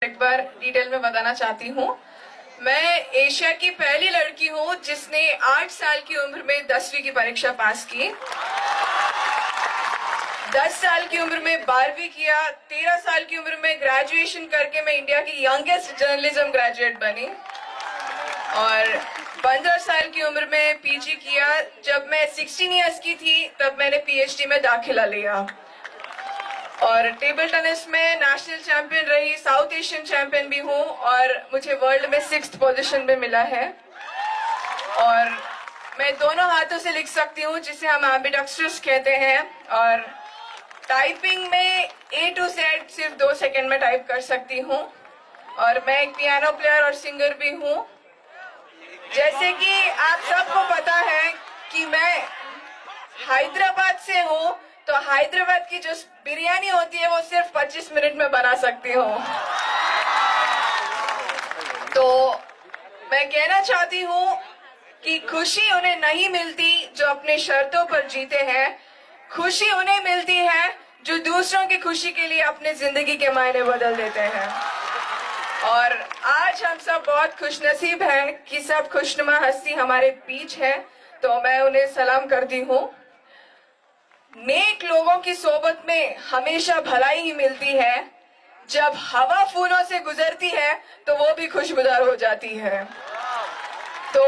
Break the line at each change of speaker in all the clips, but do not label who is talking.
एक बार डिटेल में बताना चाहती हूँ। मैं एशिया की पहली लड़की हूँ जिसने 8 साल की उम्र में 10वीं की परीक्षा पास की, 10 साल की उम्र में 12वीं किया, 13 साल की उम्र में ग्रेजुएशन करके मैं इंडिया की यंगेस्ट जर्नलिज्म ग्रेजुएट बनी और 15 साल की उम्र में पीजी किया। जब मैं 16 इयर्स की थी तब मैंने पीएचडी में दाखिला लिया और टेबल टेनिस में नेशनल चैंपियन रही, साउथ एशियन चैंपियन भी हूँ और मुझे वर्ल्ड में 6th पोजीशन में मिला है। और मैं दोनों हाथों से लिख सकती हूँ जिसे हम एम्बिडेक्स्ट्रस कहते हैं और टाइपिंग में A to Z सिर्फ 2 सेकंड में टाइप कर सकती हूँ और मैं एक पियानो प्लेयर और सिंगर भी हूँ। जैसे कि आप सबको पता है कि मैं हैदराबाद से हूँ, तो हैदराबाद की जो बिरयानी होती है वो सिर्फ 25 मिनट में बना सकती हूँ। तो मैं कहना चाहती हूँ कि खुशी उन्हें नहीं मिलती जो अपने शर्तों पर जीते हैं, खुशी उन्हें मिलती है जो दूसरों की खुशी के लिए अपने जिंदगी के मायने बदल देते हैं। और आज हम सब बहुत खुशनसीब हैं कि सब खुशनुमा हस्ती हमारे बीच है, तो मैं उन्हें सलाम करती हूँ। नेक लोगों की सोबत में हमेशा भलाई ही मिलती है, जब हवा फूलों से गुजरती है तो वो भी खुशबूदार हो जाती है। तो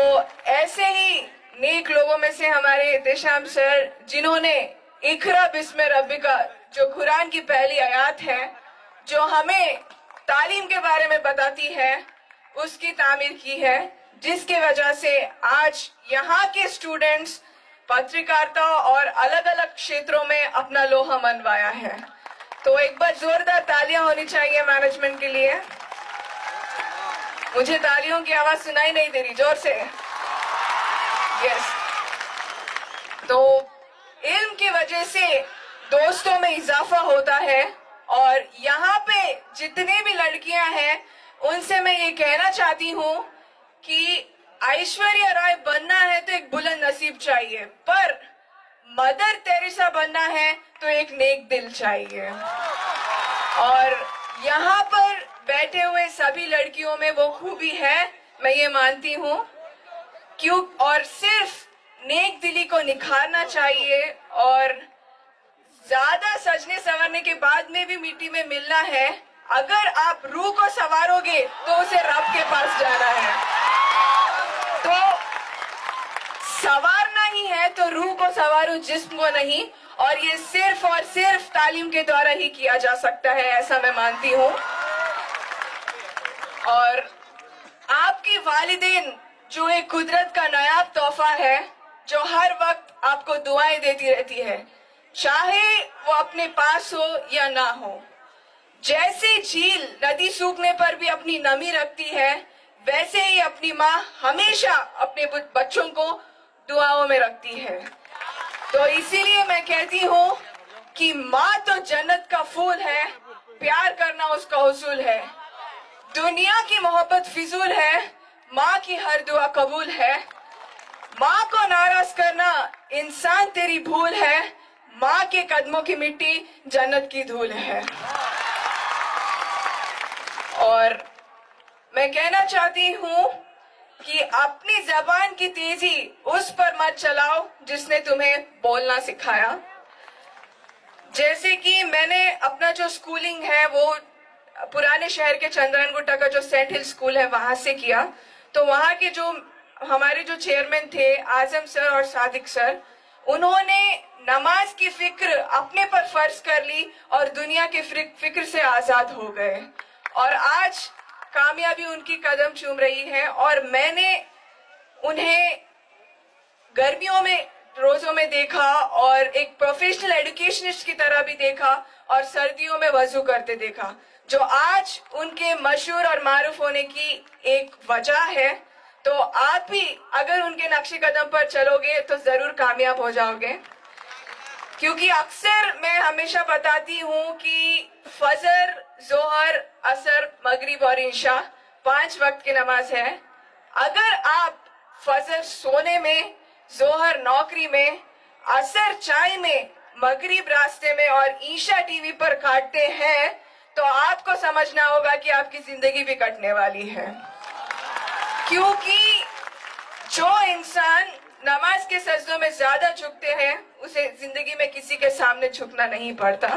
ऐसे ही नेक लोगों में से हमारे एहतेशाम सर, जिन्होंने इकरा बिस्म रब्बिका जो कुरान की पहली आयत है जो हमें तालीम के बारे में बताती है, उसकी तामीर की है, जिसके वजह से आज यहाँ के स्टूडेंट्स पत्रकारिता और अलग अलग क्षेत्रों में अपना लोहा मनवाया है। तो एक बार जोरदार तालियां होनी चाहिए मैनेजमेंट के लिए। मुझे तालियों की आवाज सुनाई नहीं दे रही, जोर से। यस। तो इल्म की वजह से दोस्तों में इजाफा होता है और यहाँ पे जितने भी लड़कियां हैं उनसे मैं ये कहना चाहती हूँ कि ऐश्वर्या राय बनना है तो एक बुलंद नसीब चाहिए, पर मदर टेरेसा बनना है तो एक नेक दिल चाहिए। और यहाँ पर बैठे हुए सभी लड़कियों में वो खूबी है, मैं ये मानती हूँ। क्यों? और सिर्फ नेक दिली को निखारना चाहिए और ज्यादा सजने संवरने के बाद में भी मिट्टी में मिलना है। अगर आप रूह को संवारोगे तो उसे रब के पास जाना है। तो संवारना ही है तो रूह को संवारो, जिस्म को नहीं, और ये सिर्फ और सिर्फ तालीम के द्वारा ही किया जा सकता है, ऐसा मैं मानती हूँ। और आपकी वालिदैन जो एक कुदरत का नायाब तोहफा है, जो हर वक्त आपको दुआएं देती रहती है, चाहे वो अपने पास हो या ना हो। जैसे झील नदी सूखने पर भी अपनी नमी रखती है, वैसे ही अपनी माँ हमेशा अपने बच्चों को दुआओं में रखती है। तो इसीलिए मैं कहती हूँ कि माँ तो जन्नत का फूल है, प्यार करना उसका उसूल है। दुनिया की मोहब्बत फिजूल है, माँ की हर दुआ कबूल है। माँ को नाराज करना इंसान तेरी भूल है, माँ के कदमों की मिट्टी जन्नत की धूल है। और मैं कहना चाहती हूँ कि अपनी जबान की तेजी उस पर मत चलाओ जिसने तुम्हें बोलना सिखाया। जैसे कि मैंने अपना जो स्कूलिंग है वो पुराने शहर के चंद्रन गुट्टा का जो सेंट हिल स्कूल है वहां से किया। तो वहां के जो हमारे जो चेयरमैन थे आजम सर और सादिक सर, उन्होंने नमाज की फिक्र अपने पर फर्ज कर ली और दुनिया के फिक्र से आजाद हो गए और आज कामयाबी उनकी कदम चूम रही है। और मैंने उन्हें गर्मियों में रोजों में देखा और एक प्रोफेशनल एजुकेशनिस्ट की तरह भी देखा और सर्दियों में वजू करते देखा, जो आज उनके मशहूर और मारूफ होने की एक वजह है। तो आप भी अगर उनके नक्शे कदम पर चलोगे तो जरूर कामयाब हो जाओगे। क्योंकि अक्सर मैं हमेशा बताती हूँ कि फजर, जोहर, असर, मगरिब और इंशा 5 वक्त की नमाज है। अगर आप फजर सोने में, जोहर नौकरी में, असर चाय में, मगरिब रास्ते में और ईशा टीवी पर काटते हैं तो आपको समझना होगा कि आपकी जिंदगी भी कटने वाली है, क्योंकि जो इंसान नमाज के सजदों में ज्यादा झुकते हैं उसे जिंदगी में किसी के सामने झुकना नहीं पड़ता।